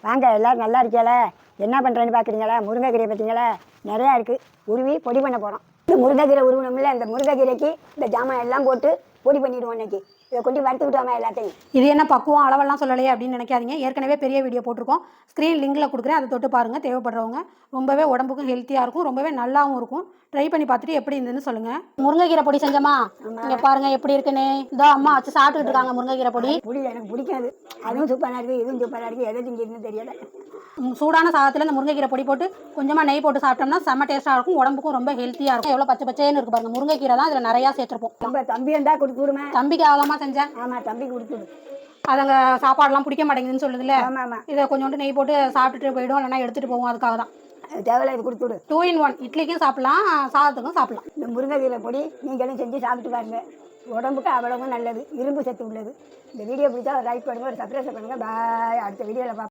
வாங்க எல்லோரும் நல்லா இருக்கீங்களா? என்ன பண்ணுறேன்னு பார்க்குறீங்களா? முருங்கைக்கீரை பார்த்தீங்களா? நிறையா இருக்குது. உருவி பொடி பண்ண போகிறோம். இந்த முருங்கைக்கீரை உருவணும்ல, இந்த முருங்கைக்கீரைக்கு இந்த ஜாமான் எல்லாம் போட்டு பொடி பண்ணிடுவோம். இன்றைக்கி இதை கொண்டு வறுத்துக்கிட்டோமா எல்லாத்தையும். இது என்ன பக்குவம் அளவெல்லாம் சொல்லலையே அப்படின்னு நினைக்காதீங்க. ஏற்கனவே பெரிய வீடியோ போட்டிருக்கோம். ஸ்க்ரீன் லிங்கில் கொடுக்குறேன், அதை தொட்டு பாருங்கள். தேவைப்படுறவங்க. ரொம்பவே உடம்புக்கும் ஹெல்த்தியாக இருக்கும், ரொம்பவே நல்லாவும் இருக்கும். ட்ரை பண்ணி பார்த்துட்டு எப்படி இருந்துன்னு சொல்லுங்கள். முருங்கைக்கீரை பொடி செஞ்சோமா? இங்கே பாருங்கள் எப்படி இருக்குன்னு. இதோ அம்மா வச்சு சாப்பிட்டுட்டு இருக்காங்க முருங்கைக்கீரை பொடி. எனக்கு பிடிக்காது. அதுவும் சூப்பராக இருக்குது, இதுவும் சூப்பராக இருக்குது. எதை திங்கிறதுன்னு தெரியலை. சூடான சாதத்தில் இந்த முருங்கைக்கீரை பொடி போட்டு கொஞ்சமாக நெய் போட்டு சாப்பிட்டோம்னா செம்ம டேஸ்ட்டாக இருக்கும், உடம்புக்கும் ரொம்ப ஹெல்த்தியாக இருக்கும். எவ்வளோ பச்சை பச்சைன்னு இருக்குது பாருங்கள். முருங்கைக்கீரை தான் இதில் நிறையா சேர்த்துருப்போம். நம்ம தம்பி இருந்தால் கொடுத்து விடுமே. தம்பிக்கு ஆகலாமா செஞ்சேன்? ஆமாம், தம்பி கொடுத்து விடு. அதுங்க சாப்பாடெல்லாம் பிடிக்க மாட்டேங்குதுன்னு சொல்லுதுல்ல. ஆமாம் ஆமாம். இதை கொஞ்சோண்டு நெய் போட்டு சாப்பிட்டுட்டு போய்டும், இல்லைனா எடுத்துகிட்டு போவோம். அதுக்காக தான். தேவையில்ல, இது கொடுத்து விடு. 2 in 1. இட்லிக்கும் சாப்பிட்லாம், சாதத்துக்கும் சாப்பிட்லாம். இந்த முருங்கைக்கீரை பொடி நீங்களும் செஞ்சு சாப்பிட்டு பாருங்க. உடம்புக்கு அவ்வளவும் நல்லது, இரும்பு சத்து உள்ளது. இந்த வீடியோ பிடிச்சா ஒரு லைக் பண்ணுங்கள், ஒரு சப்ஸ்கிரைப் பண்ணுங்கள். பாய். அடுத்த வீடியோவில் பார்ப்போம்.